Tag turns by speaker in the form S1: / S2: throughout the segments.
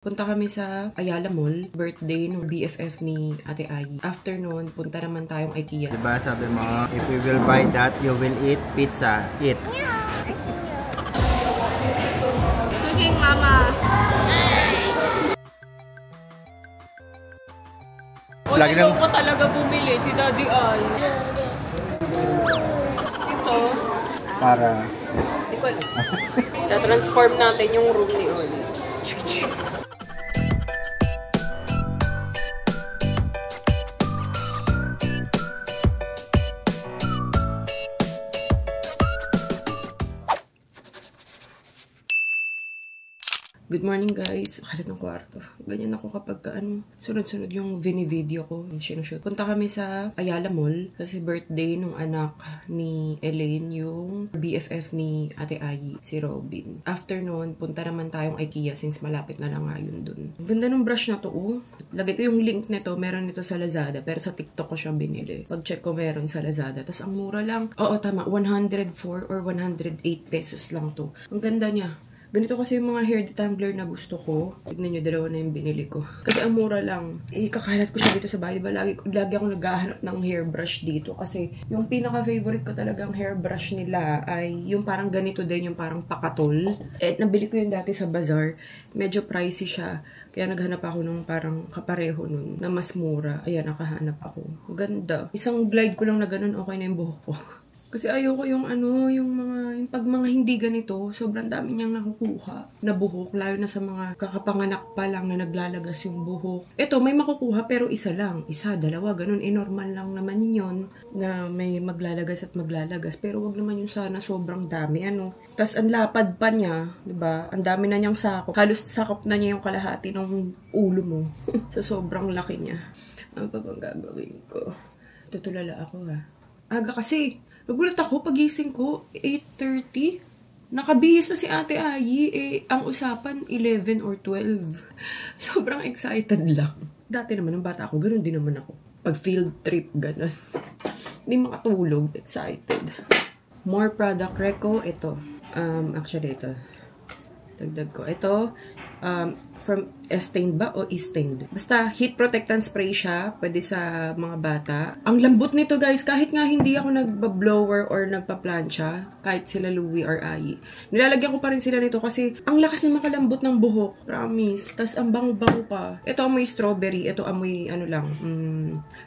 S1: Punta kami sa Ayala Mall, birthday ng BFF ni Ate Ai. After nun, punta naman tayong IKEA.
S2: Diba sabi mo, if you will buy that, you will eat pizza. Eat.
S3: Cooking mama.
S1: Lagi nang ko talaga bumili si Daddy Ai. Ito.
S2: Para.
S1: Na-transform natin yung room ni Oli. Good morning guys. Kalit ng kwarto. Ganyan ako kapag sunod-sunod yung video ko. Sinushoot. Punta kami sa Ayala Mall kasi birthday nung anak ni Elaine, yung BFF ni Ate Ai, si Robin. After nun, punta naman tayong IKEA since malapit na lang nga yun dun. Ganda ng brush na to, oh. Lagay ko yung link nito. Meron nito sa Lazada pero sa TikTok ko siya binili. Pag-check ko meron sa Lazada. Tapos ang mura lang. Oo, tama. 104 or 108 pesos lang to. Ang ganda niya. Ganito kasi yung mga hair detangler na gusto ko. Tignan nyo, dalawa na yung binili ko. Kasi ang mura lang. Kakalat ko siya dito sa bahay. Diba, lagi ako naghahanap ng hairbrush dito. Kasi yung pinaka-favorite ko talagang hairbrush nila ay yung parang ganito din, yung parang pakatol. Nabili ko yun dati sa bazaar. Medyo pricey siya. Kaya naghanap ako ng parang kapareho nun na mas mura. Ayan, nakahanap ako. Ganda. Isang glide ko lang na ganun, okay na yung buhok ko. Kasi ayoko yung pag mga hindi ganito, sobrang dami niyang nakukuha na buhok, lalo na sa mga kakapanganak pa lang na naglalagas yung buhok. Ito, may makukuha pero isa lang, isa, dalawa, ganun, normal lang naman yun na may maglalagas at maglalagas. Pero wag naman yung sana sobrang dami, Tas ang lapad pa niya, diba? Ang dami na niyang sakop. Halos sakop na niya yung kalahati ng ulo mo. Sa sobrang laki niya. Ano pa bang gagawin ko? Tutulala ako, ha? Aga kasi. Nagulat ako, pagising ko, 8:30. Nakabihis na si Ate Ai. Ang usapan, 11 or 12. Sobrang excited lang. Dati naman, ng bata ako, ganoon din naman ako. Pag field trip, gano'n. Hindi makatulog, excited. More product reco, ito. Actually, ito. Dagdag ko. Ito, from Estained ba o Estained? Basta, heat protectant spray siya. Pwede sa mga bata. Ang lambot nito, guys. Kahit nga hindi ako nagba-blower or nagpa-plancha, kahit sila Louie or Ai, nilalagyan ko pa rin sila nito kasi ang lakas na makalambot ng buhok. Promise. Tas ang bango-bango pa. Ito amoy strawberry. Ito amoy,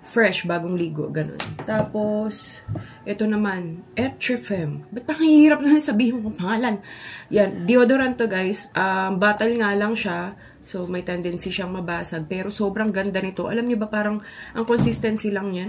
S1: fresh, bagong ligo. Ganun. Tapos, ito naman, Etrifem. Ba't pang hirap na sabihin kong pangalan? Yan. Deodorant to, guys. Bottle nga lang siya. So, may tendency siyang mabasag. Pero, sobrang ganda nito. Alam niyo ba, parang ang consistency lang niyan.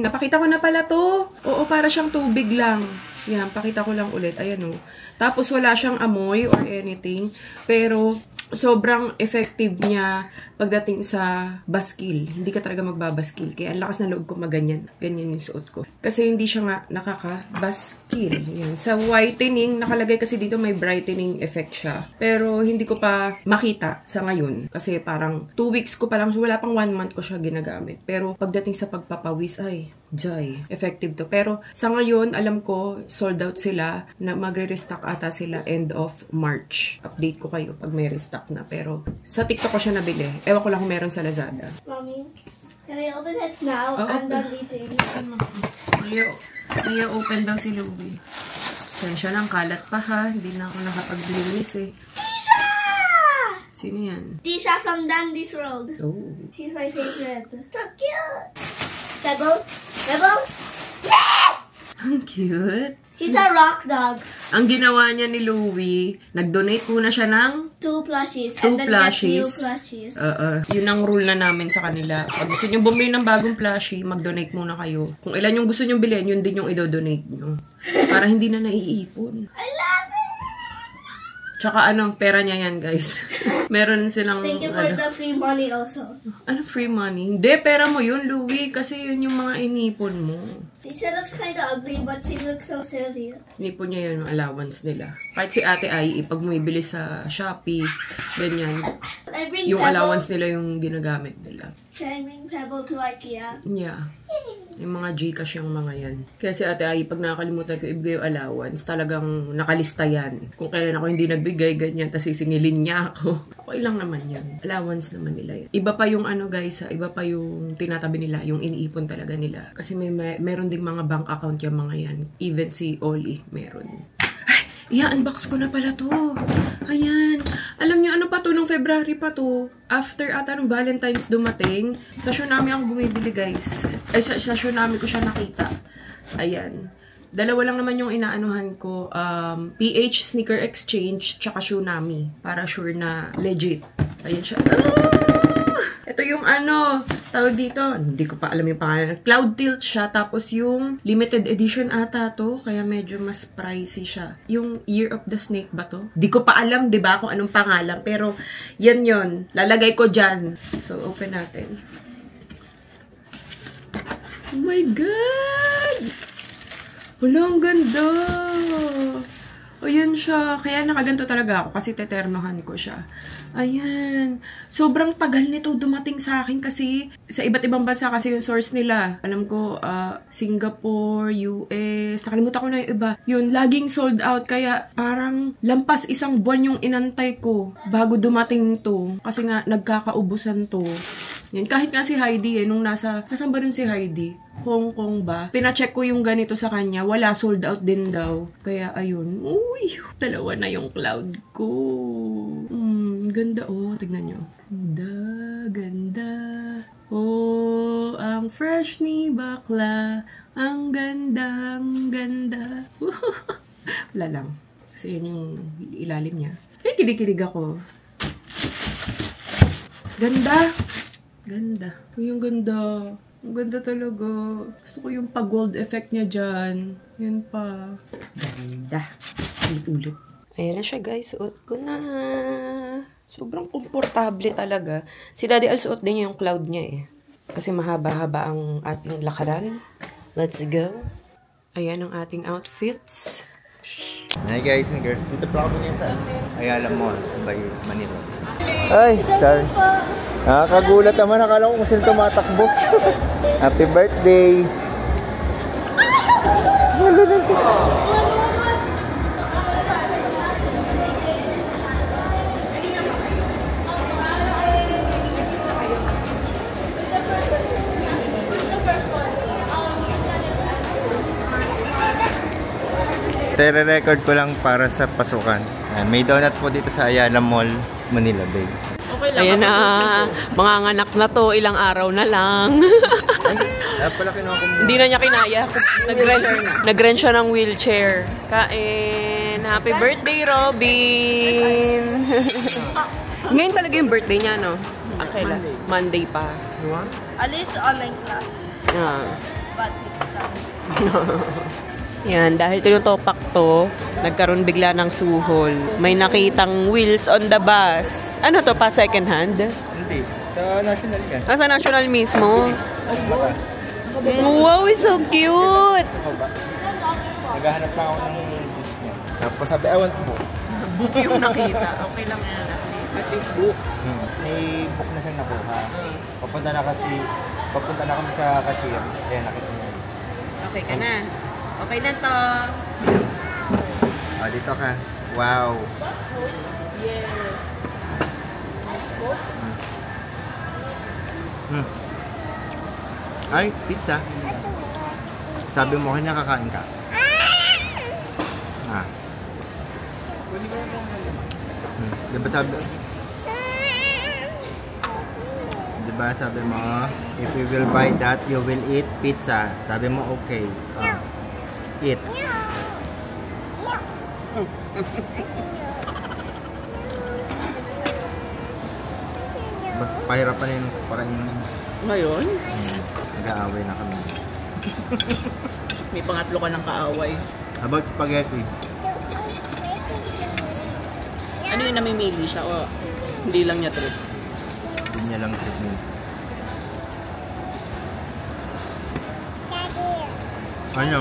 S1: Napakita ko na pala to. Oo, para siyang tubig lang. Yan, pakita ko lang ulit. Ayan, Tapos, wala siyang amoy or anything. Pero, sobrang effective niya pagdating sa baskil. Hindi ka talaga magbabaskil. Kaya ang lakas na loob ko maganyan. Ganyan yung suot ko. Kasi hindi siya nga nakaka-baskil. Yan. Sa whitening, nakalagay kasi dito may brightening effect siya. Pero hindi ko pa makita sa ngayon. Kasi parang 2 weeks ko pa lang. So wala pang 1 month ko siya ginagamit. Pero pagdating sa pagpapawis, effective to. Pero sa ngayon, alam ko, sold out sila. Na magre-restock ata sila end of March. Update ko kayo pag may restock na. Pero sa TikTok ko siya nabili. Ewan ko lang kung meron sa Lazada.
S3: Mommy, can I open it now? I'm done eating.
S1: Kaya open daw si Louie. Sensya lang, kalat pa ha. Hindi na ako nakapaglinis
S3: Tisha!
S1: Sino yan?
S3: Tisha from Dandy's World.
S1: Oh.
S3: He's my favorite. So cute! Rebel? Rebel? Yes!
S1: Ang cute.
S3: He's a rock dog.
S1: Ang ginawa niya ni Louie, nag-donate muna siya ng
S3: 2 plushies.
S1: 2
S3: and then
S1: plushies.
S3: Get new plushies.
S1: Yun ang rule na namin sa kanila. Pag gusto nyo bumili ng bagong plushie, mag-donate muna kayo. Kung ilan yung gusto nyo bilhin, yun din yung i-donate nyo. Para hindi na naiipon.
S3: I love it!
S1: Tsaka pera niya yan, guys. Meron silang,
S3: Thank you for the free money also.
S1: Free money? Hindi, pera mo yun, Louie. Kasi yun yung mga inipon mo.
S3: Tisha looks kind of ugly, but she looks so silly.
S1: Inipon niya yun yung allowance nila. Kahit si Ate Ai, pag bumibili sa Shopee, ganyan. Yung allowance nila yung ginagamit nila.
S3: Can I bring Pebble to IKEA?
S1: Yeah. Yung mga Gcash yung mga yan. Kaya si Ate Ai, pag nakakalimutan ko ibigay yung allowance, talagang nakalista yan. Kung kailan ako hindi nagbigay, ganyan, tas sisingilin niya ako. Okay lang naman yan. Allowance naman nila yan. Iba pa yung ano guys, iba pa yung tinatabi nila, yung iniipon talaga nila. Kasi meron ding mga bank account yung mga yan. Even si Oli, meron. I-unbox ko na pala to. Ayan. Alam niyo, ano pa to? Nung February pa to. After ata nung Valentine's dumating, sa Tsunami ako bumibili, guys. Ay, sa Tsunami ko siya nakita. Ayan. Dalawa lang naman yung inaanuhan ko. PH Sneaker Exchange, tsaka Tsunami. Para sure na legit. Ayan siya. Ito yung ano, tawag dito, hindi ko pa alam yung pangalan. Cloud Tilt siya, tapos yung limited edition ata to, kaya medyo mas pricey siya. Yung Year of the Snake ba to? Di ko pa alam, di ba, kung anong pangalan. Pero, yan yon. Lalagay ko dyan. So, open natin. Oh my God! Wala, ang ganda! O, yan siya. Kaya nakaganto talaga ako kasi teternohan ko siya. Ayan. Sobrang tagal nito dumating sa akin kasi sa iba't ibang bansa kasi yung source nila. Alam ko, Singapore, US, nakalimutan ko na yung iba. Yun, laging sold out. Kaya parang lampas isang buwan yung inantay ko bago dumating to. Kasi nga, nagkakaubusan to. Yan. Kahit nga si Heidi nung nasan ba rin si Heidi? Hong Kong ba? Pina-check ko yung ganito sa kanya. Wala, sold out din daw. Kaya ayun. Uy, dalawa na yung cloud ko. Ganda oh. Tignan nyo. Ganda, ganda. Oh, ang fresh ni bakla. Ang ganda, ang ganda. Wala lang. Kasi yun yung ilalim niya. Ay, kilig-kilig ako. Ganda. Ganda. Yung ganda. Ang ganda talaga. Gusto ko yung pag-gold effect niya dyan. Yan pa. Ganda. Ulit-ulit. Ayan na siya guys. Suot ko na. Sobrang komportable talaga. Si Daddy Al suot din niya yung cloud niya eh. Kasi mahaba-haba ang ating lakaran. Let's go. Ayan ang ating outfits.
S2: Hi guys and girls. Dito pa ako ngayon sa Ayala Mall sa Manila. Ay, sorry. Nakakagulat naman. Akala ko kung sino tumatakbo. Happy birthday! Tere-record ko lang para sa pasukan. May donut po dito sa Ayala Mall, Manila Bay.
S1: Ayan na, mga nganak na to, ilang araw na lang.
S2: Ay, pala kinuha ko muna.
S1: Hindi na niya kinaya. Nag-rent siya ng wheelchair. Kain. Happy birthday, Robin! Ngayon talaga yung birthday niya, no? Kailan? Monday pa.
S3: At least online class.
S1: Yeah.
S3: But
S1: Yan, dahil tinutopak to, nagkaroon bigla ng suhol. May nakitang wheels on the bus. Ano to, pa second hand?
S2: Hindi. Sa National yan.
S1: Sa National mismo? Wow, it's so cute!
S2: Naghahanap lang ako ng bus niya. Tapos sabi, I want book.
S1: Book yung nakita. Okay lang yan. At least book.
S2: May book na siyang nakuha. Papunta na kami sa cashier. Kaya nakita niya.
S1: Okay ka na. Okay na to.
S2: Oh, dito ka. Wow.
S1: Yes.
S2: Ay, pizza. Sabi mo, nakakain ka. Ah. Diba sabi mo, if you will buy that, you will eat pizza. Sabi mo, okay. Oh. Eat. Mas pahirapan na yung pakainin.
S1: Ngayon?
S2: Nag-aaway na kami.
S1: May pangatlo ka ng kaaway.
S2: About spaghetti.
S1: Ano yung namimili siya o hindi lang niya trip?
S2: Hindi niya lang trip niya. Ano?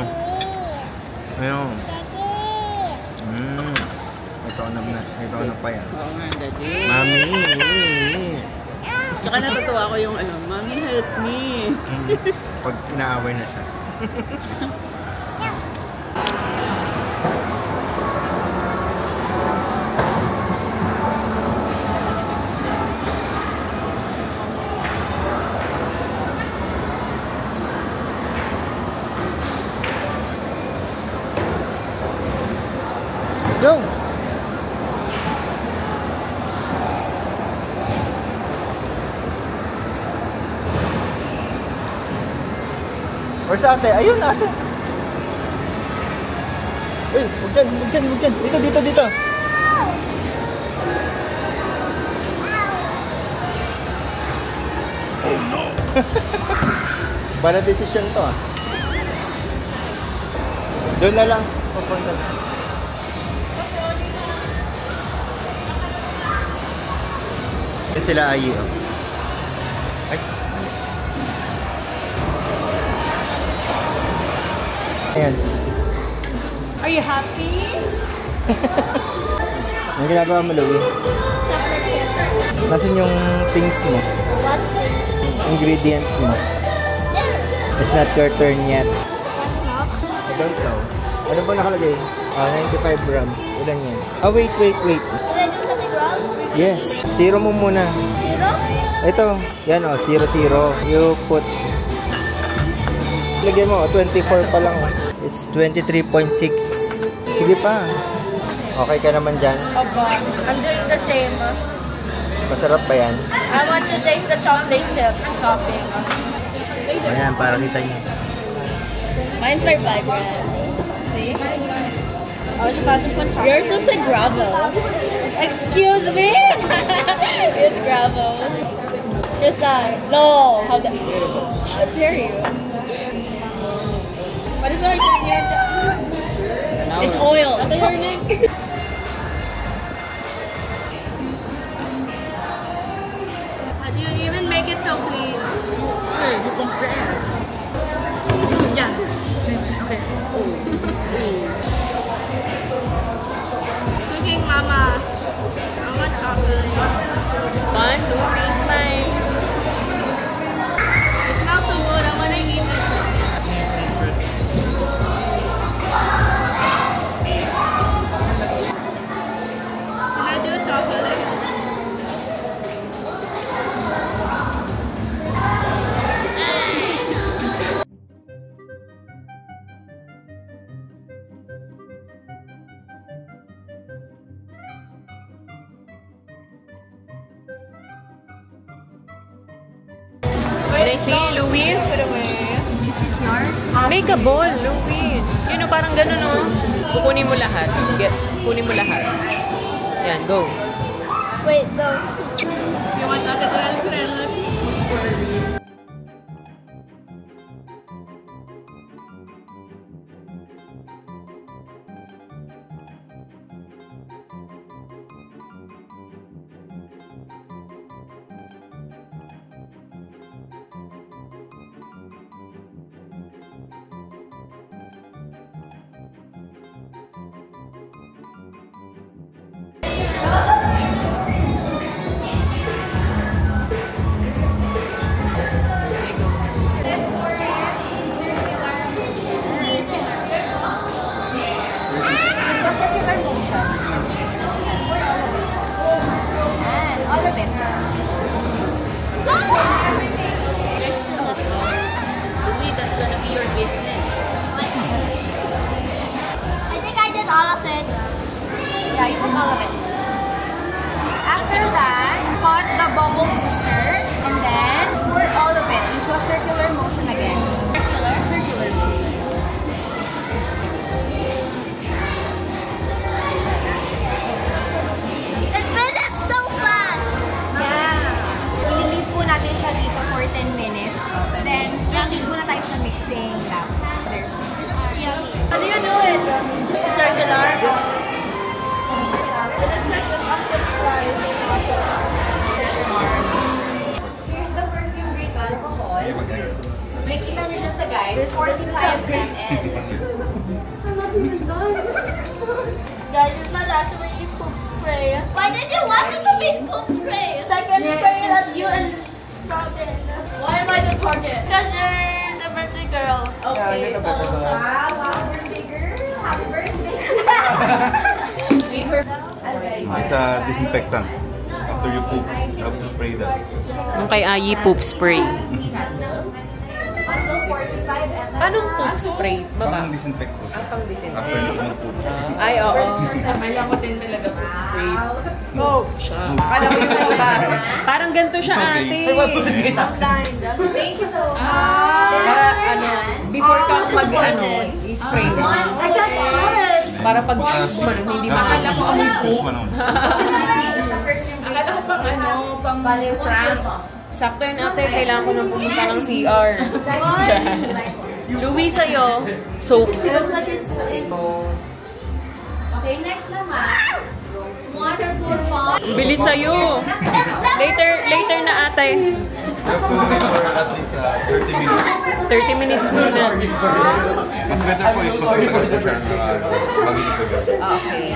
S2: Ayun. Ito na pa yan.
S1: Oo nga, daddy.
S2: Mami!
S4: Saka natutuwa ko yung Mommy help me.
S2: Pag inaaway na siya. Let's go! Where's ate? Ayun, ate! Uy, huwag dyan, huwag dyan, huwag dyan. Dito, dito, dito. Oh no! Para decision to ah. Doon na lang. Papunta na. Yan sila Ayi oh. Ay. Ayan.
S4: Are you happy?
S2: Ang ginagawa mo, Louie?
S3: Chocolate chip.
S2: Nasaan yung things mo?
S3: What?
S2: Ingredients mo?
S3: There.
S2: It's not your turn yet.
S3: Milk.
S2: I don't know. Ano ba nakalagay? 95 grams. Ilan yan? Oh, wait.
S3: Did I do something wrong?
S2: Yes. Zero mo muna.
S3: Zero?
S2: Ito. Yan oh, 0, 0. You put... Lagyan mo, 24 pa lang. It's 23.6. Sige pa. Okay ka naman dyan?
S5: Opo. I'm doing the same.
S2: Masarap ba yan?
S5: I want to taste the chocolate chip topping.
S2: Ayan, para kita nyo.
S5: Mine's very vibrant. See? Oh, you got to put chocolate. Yours looks like Bravo. Excuse me? It's Bravo. Just that. No. How dare you? What if I turn your... It's oil. Ito your neck. How do you even make it so clean?
S4: Hey, you compress. Yeah. Okay.
S5: Cooking mama. I want chocolate.
S4: 1, 2, 3, smile.
S5: It smells so good. I want to eat it. Can I do chocolate?
S4: Can I see, Louie?
S5: Put away.
S3: Is this yours?
S4: Make a ball, Louie. Yun o, parang ganun o. Kukunin mo lahat. Kukunin mo lahat. Yan, go.
S3: Wait, go.
S5: You want that as well, friend?
S3: It's a circular motion. And all of it.
S4: Louie, that's gonna be your business.
S3: I think I did all of it. Yeah, you put all of it. After that, put the bubble booster and then pour all of it into a circular motion again. Circular motion. It finished so fast! Yeah. I-leave po natin siya dito for 10 minutes. Then, proceed muna tayo sa mixing lab. This is yummy.
S5: How do you do it? Circular?
S3: Here's the perfume grade alcohol. May kita niyo siya sa guide. There's 45 ml.
S5: Guys, it's not actually poop spray.
S3: Why did you want it to be poop spray?
S5: So I can spray it at you and Why am I the target? Because you're the birthday girl. Okay, so
S3: Wow, we're bigger. Happy birthday.
S2: It's a disinfectant. After you poop, you have to spray that.
S4: Yung kay Ayi poop spray.
S3: Until 45 ml.
S4: Anong poop spray? Baba?
S2: Pang disinfect po.
S4: Ang pang disinfect.
S2: After you poop.
S4: Ay, oo. Alam ko din talaga poop spray. Oh, siya. Akala ko yung iba. Parang ganito siya, ate.
S3: Thank you so much.
S4: Para, before ka i-spray mo.
S3: I got it.
S4: Para pag hindi makala ko amoy poop. Akala ko pang prank. Sakto yun, ate. Kailangan ko nang pumunta ng CR. Louis, sa'yo. Soap.
S3: It looks like it's okay, next naman. Waterful pond.
S4: Bilis sa'yo. Later na, ate.
S2: You have to wait for at least 30 minutes.
S4: 30 minutes muna.
S2: Mas better po if mas matagal po siya mag-inip ko doon.
S4: Okay.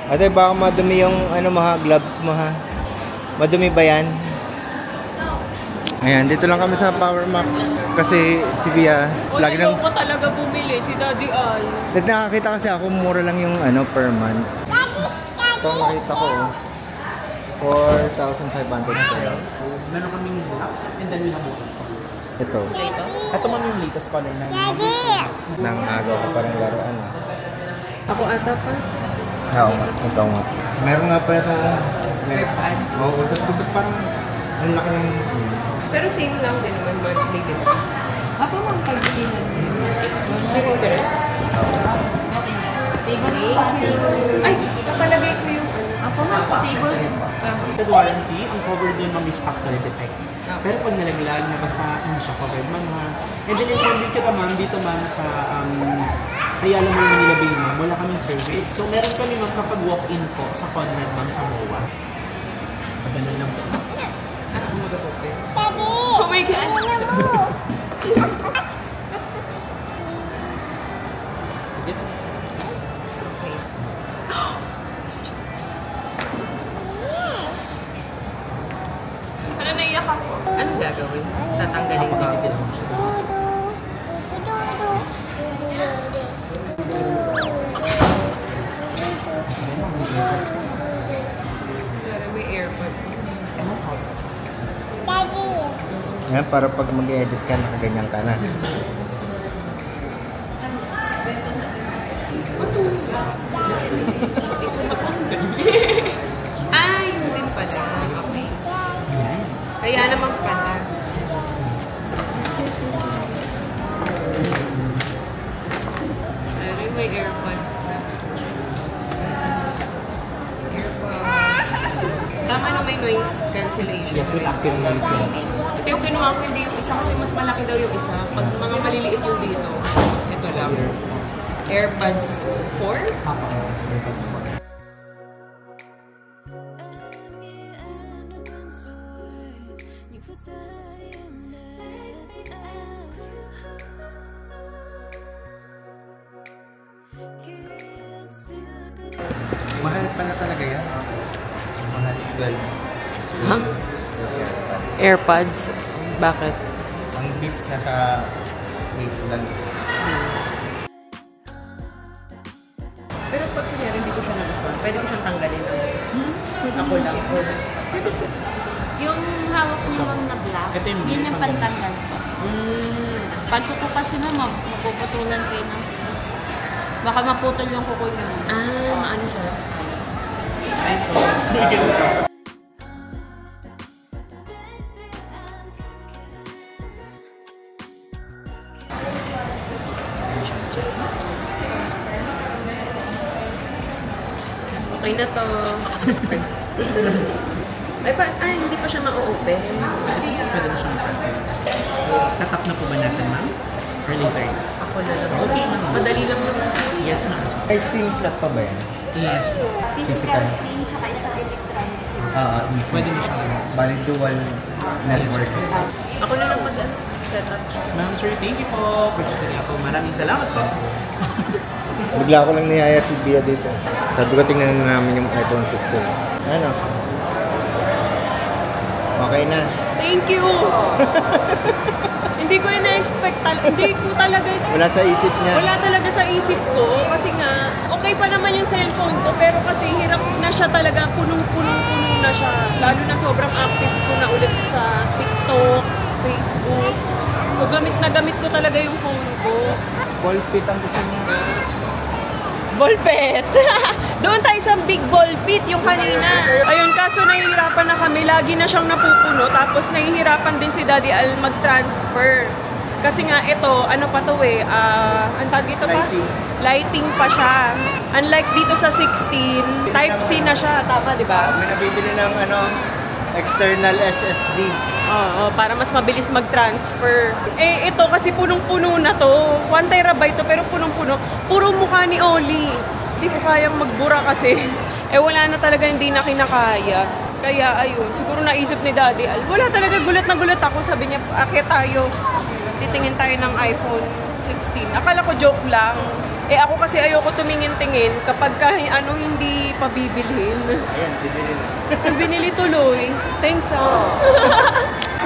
S2: Ate, baka madumi yung gloves mo ha. Madumi ba yan? Ayan, dito lang kami sa Power Mac. Kasi si Bia, lagi nang...
S4: ko talaga bumili, si Daddy Al.
S2: Nakakita kasi ako, mura lang yung per month. Ito nakita ko, 4,500 pesos.
S6: Meron kaming black and then we have white.
S2: Ito,
S6: Ito man yung latest color na
S2: nang agaw ko parang laruan.
S4: Ako ata pa.
S2: Oo, ito nga. Meron nga pala ito. Oo, so parang ang laki ng...
S4: Pero same lang din naman, monthly din.
S5: Ako mang kaibigan.
S4: Zero interest. Ay, napalagay ko yung
S5: Ako mang sa table.
S6: the warranty, ang covered din ma'am is factory defect. Pero pag nalaglag, nabasa, hindi siya covered ma'am ha. And then inform din kita ma'am, dito ma'am sa Ayala mo yung nilabay ma'am, wala kaming service. So meron kami ma'am kapag walk-in po sa Conrad ma'am sa MOA. Pagdanan lang po.
S4: Ako mag-open. Oh my God!
S6: Sige.
S4: Ano, naiyak ako? Anong gagawin? Tatanggalin ko. Pero may airpods.
S2: Yan, para pag mag-edit ka, nakaganyan ka na.
S4: Ay, hindi pala. Okay. Kaya naman pala. Ay, may airpods na. Airpods. Tama na may noise cancellation.
S6: Yes, we'll active noise.
S4: Ito yung kinuha ko, hindi yung isa kasi mas malaki daw yung isa. Pag mga maliliit yung dito, ito lang. AirPods 4?
S6: Papa, AirPods po.
S2: Mahal pala talaga yan. Mahal. 12.
S4: Huh? AirPods? Bakit?
S2: Ang beats na sa 8 lang.
S4: Pero pag kunyari hindi ko siya nagustuhan, pwede ko siyang tanggalin. Ako lang.
S5: Yung hawak mo lang na black,
S6: Ito yung
S5: yun yung pantanggal ko. Pag kuko kasi ma'am, mapuputulan kayo ng... Baka maputol yung kuko nyo.
S4: Ano siya?
S6: Ay, po. Sige.
S4: Okay na to. Hindi pa siya ma-open.
S6: Pwede na siyang kasi. Tatap na po ba natin ma'am? Or later?
S4: Ako na lang.
S6: Okay, ma'am.
S4: Madali lang naman.
S6: Yes ma'am.
S2: Ay, SIM slot pa ba yan?
S6: Yes po.
S3: Physical SIM tsaka isang electronic SIM.
S2: Easy.
S6: Pwede mo siya.
S2: Bali dual network.
S4: Ako na lang mag-set up.
S6: Ma'am sir, thank you po. Purchase niya po. Maraming salamat po.
S2: Bigla ko lang niyaya si Bia dito. Sabi ko tingnan na namin yung iPhone 16. Ano? Okay na.
S4: Thank you! Hindi ko na-expect hindi ko talaga.
S2: Wala sa isip niya.
S4: Wala talaga sa isip ko. Kasi nga, okay pa naman yung cellphone ko. Pero kasi hirap na siya talaga. Punong-puno na siya. Lalo na sobrang active ko na ulit sa TikTok, Facebook. So gamit ko talaga yung phone ko.
S2: Ball pit ang gusto niya.
S4: Ball pit! Doon tayo sa big ball pit, yung kanina. Ayun, kaso nahihirapan na kami. Lagi na siyang napupuno. Tapos nahihirapan din si Daddy Al mag-transfer. Kasi nga ito, ano pa to eh, ang tawag dito pa? Lighting pa siya. Unlike dito sa 16, Type-C na siya. Tama, di ba?
S2: May nabibili ng external SSD.
S4: Oo, para mas mabilis mag-transfer. Eh, ito kasi punong-puno na to. 1 terabyte to, pero punong-puno. Puro mukha ni Oli. Hindi ko kayang magbura kasi. Eh, wala na talaga, hindi na kinakaya. Kaya, ayun, siguro naisip ni Daddy Al. Wala talaga, gulat na gulat ako. Sabi niya, akit tayo. Titingin tayo ng iPhone 16. Akala ko joke lang. Eh, ako kasi ayoko tumingin-tingin kapag hindi pabibilhin.
S2: Ayan, bibili na.
S4: Binili tuloy. Thanks,
S5: Oh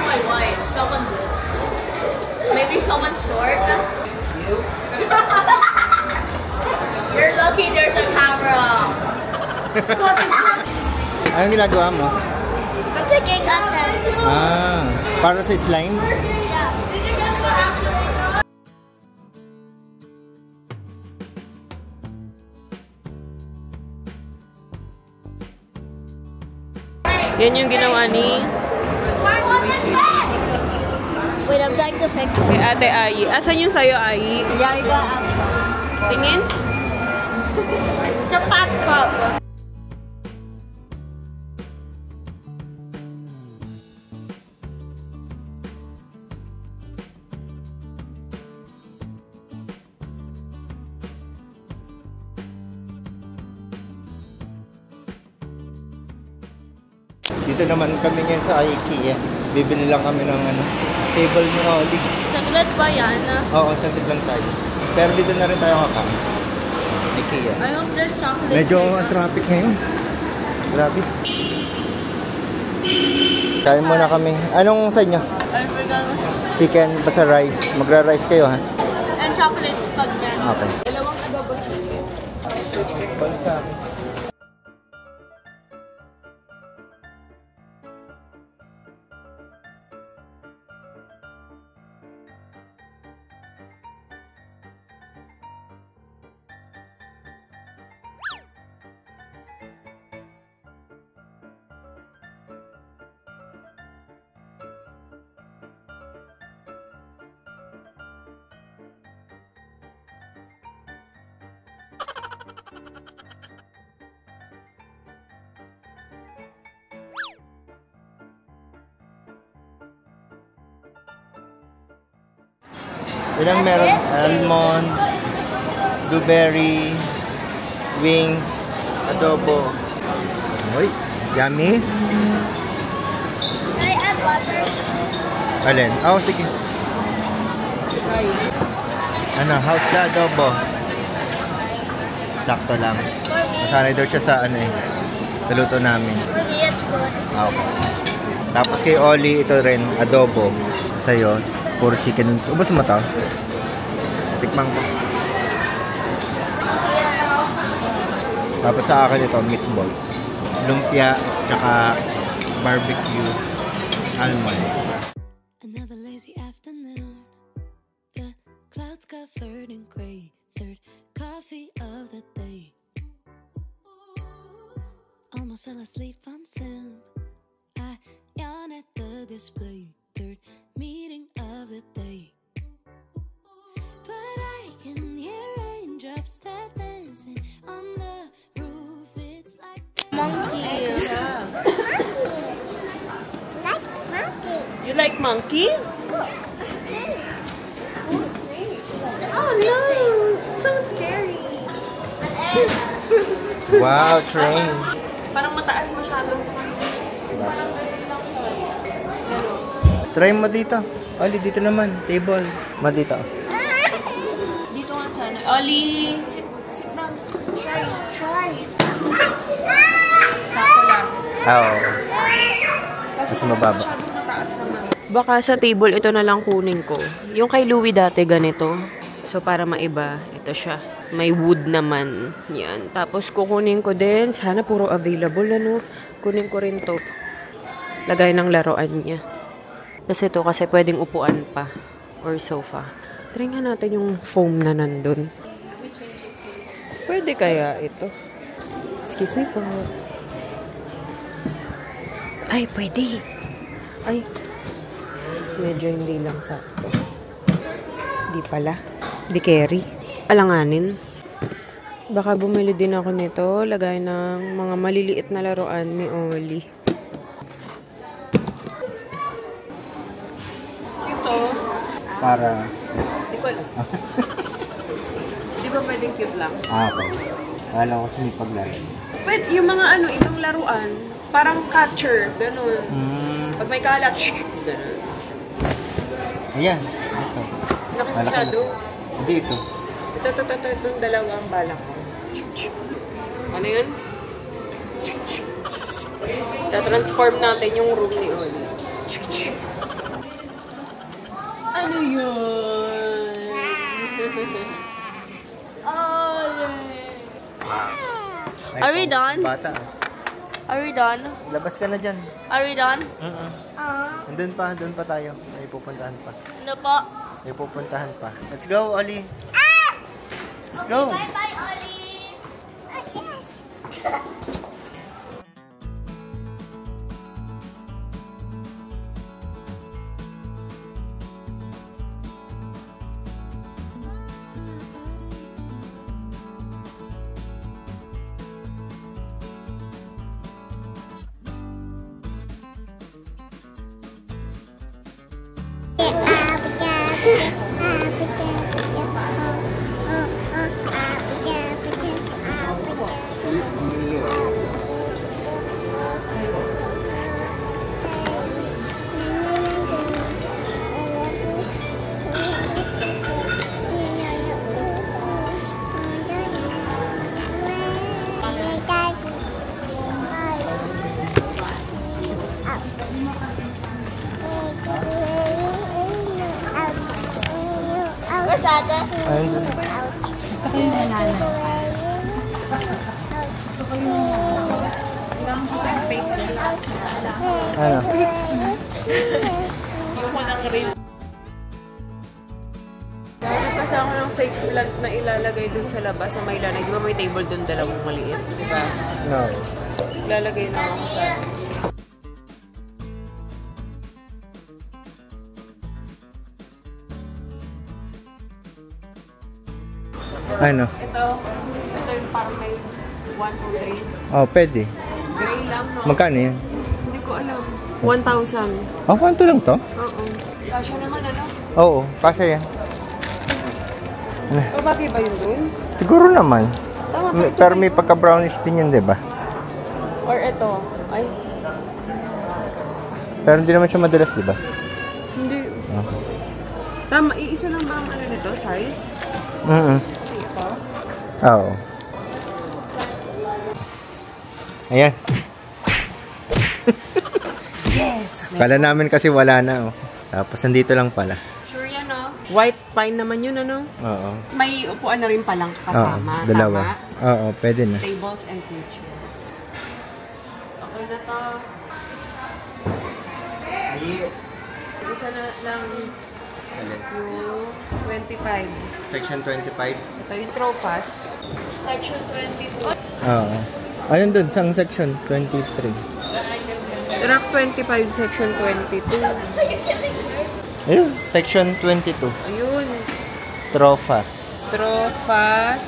S5: my god, someone good. Maybe someone short. You? You're lucky there's a camera.
S2: Anong ginagawa mo?
S3: I'm picking a scent.
S2: Para sa slime?
S3: Yeah.
S4: Yan yung ginawa ni
S3: Wait, I'm trying to fix it.
S4: kay Ate Ai. Asan yung sayo, Ai?
S3: Yeah, you got ask.
S4: Tingin?
S3: The pot cup.
S2: Dito naman kami ngayon sa IKEA. Bibili lang kami ng table ni Oli.
S5: Saglit ba yan?
S2: Oo, saglit lang tayo. Pero dito na rin tayo kakain. IKEA.
S5: I hope there's chocolate.
S2: Medyo ang traffic ngayon. Grabe. Kain muna kami. Anong sa inyo?
S5: I forgot.
S2: Chicken, basta rice. Magra-rice kayo, ha?
S5: And chocolate pag yan.
S2: Okay.
S4: Dalawang adobo chicken.
S2: Balsa. Ilang meron? Almond, blueberry, wings, adobo. Uy, yummy.
S3: Can I add butter?
S2: Alin? Oh, sige. Ano, how's the adobo? Sakto lang. Masanay daw siya sa naluto namin.
S3: For me, it's good.
S2: Okay. Tapos kay Oli, ito rin, adobo. Sa'yo, puro chicken. Ubus mo to? Tikman ko. Tapos sa akin ito, meatballs. Lumpia, tsaka barbecue, almond.
S7: Another lazy afternoon. The clouds covered in gray. Third coffee of the day. Almost fell asleep on Zoom. I yawn at the display. Third meeting of the day. But I can hear raindrops that dancing on the roof. It's like
S3: Monkey. Like monkey.
S4: You like monkey?
S3: Oh no!
S4: So scary.
S3: An egg.
S2: Wow, train.
S4: Parang mataas masyado sa monkey.
S2: Try mo dito. Oli, dito naman. Table. Ma dito.
S4: Dito nga sana. Oli, sit down. Try. Sakto lang.
S2: Oo.
S4: Kasi
S2: Mas mababa.
S4: masyadong mataas naman. Baka sa table, ito na lang kunin ko. Yung kay Louie dati, ganito. So, para maiba, ito siya. May wood naman. Yan. Tapos, kukunin ko din. Sana puro available, ano? Kunin ko rin to. Lagay ng laruan niya. Tapos ito kasi pwedeng upuan pa. Or sofa. Try nga natin yung foam na nandun. Pwede kaya ito? Excuse me po. Ay, pwede. Ay. Medyo hindi lang sakto. Di pala. Di carry. Alanganin. Baka bumili din ako nito. Lagay ng mga maliliit na laruan ni Oli. Ito.
S2: Para...
S4: Di ko alam. Di ba pwedeng cute lang?
S2: Okay. Kala ko kasi may paglaro.
S4: Pwede, yung mga ibang laruan. Parang catcher. Ganun. Pag may kalat, ganun.
S2: Ayan. Ito.
S4: Nakikado.
S2: Hindi ito.
S4: Ito, dalawang balak ko. Ano yun? Ta-transform natin yung room ni Oli. Ano yun?
S5: Are we done?
S2: Bata.
S5: Are we done?
S2: Labas ka na dyan.
S5: Are we done?
S2: Doon pa tayo. May pupuntahan pa.
S5: Ano po?
S2: May pupuntahan pa. Let's go, Oli. Let's go.
S3: Bye, Oli. Yes. What's that?
S2: Ano?
S4: Kasama ng fake plant na ilalagay dun sa labas sa may lanay. Di ba may table dun dalawang maliit? Diba?
S2: No.
S4: Ilalagay na ako sa...
S2: Ano?
S4: Ito yung parang may 1, 2, 3.
S2: Oh, pwede.
S4: Gray lang, no?
S2: Magkano yan?
S4: Hindi ko alam. 1,000.
S2: Oh, kwanto lang to?
S4: Oo. Kasya naman, ano?
S2: Oo, kasya yan.
S4: Bababi ba yun dun?
S2: Siguro naman.
S4: Tama ba?
S2: Pero may pagka-brownish din yan, di ba?
S4: Or ito? Ay,
S2: Pero hindi naman siya madalas, di ba?
S4: hindi.
S2: Oh.
S4: Tama, iisa lang ba ang ano nito? Size? Ito?
S2: Oo. Ayan.
S4: Yes!
S2: Kala namin kasi wala na, oh. Tapos nandito lang pala.
S4: Sure yan, no? White pine naman yun, ano?
S2: Oo.
S4: May upuan na rin palang kasama.
S2: Oo, dalawa.
S4: Tama?
S2: Oo, pwede na.
S4: Tables and two chairs. Okay na to. Isa na lang yung 25.
S2: Section 25?
S4: Ito yung tropaz. Section 22.
S2: Oo. Ayun dun, sang section 23.
S4: Rack 25, section 22.
S2: Ayun, section 22.
S4: Ayun.
S2: Tropaz.
S4: Tropaz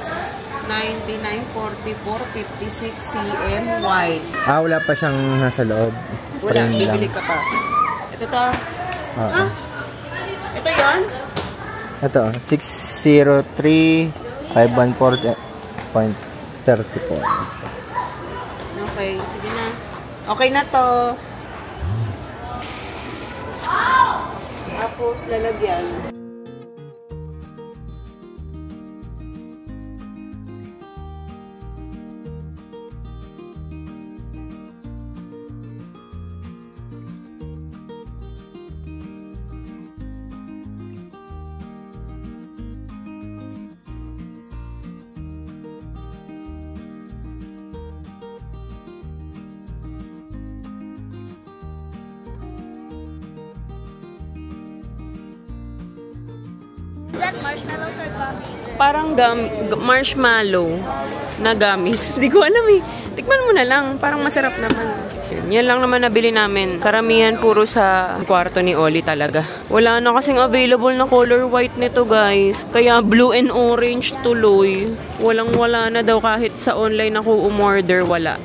S4: 99, 44, 56 cm wide.
S2: Ah, wala pa siyang nasa loob.
S4: Wala,
S2: Frame lang.
S4: bibili ka pa. Ito to.
S2: Oo.
S4: Ah, ito yun?
S2: Ito, 603 514.34.
S4: Okay, sige na. Okay na to. Tapos lalagyan.
S3: Is that marshmallows or gummies?
S4: Parang marshmallow na gummies. Hindi ko alam eh. Tikman mo na lang. Parang masarap naman. Yan lang naman nabili namin. Karamihan puro sa kwarto ni Oli talaga. Wala na kasing available na color white nito guys. Kaya blue and orange tuloy. Walang-wala na daw kahit sa online ako umorder. Wala.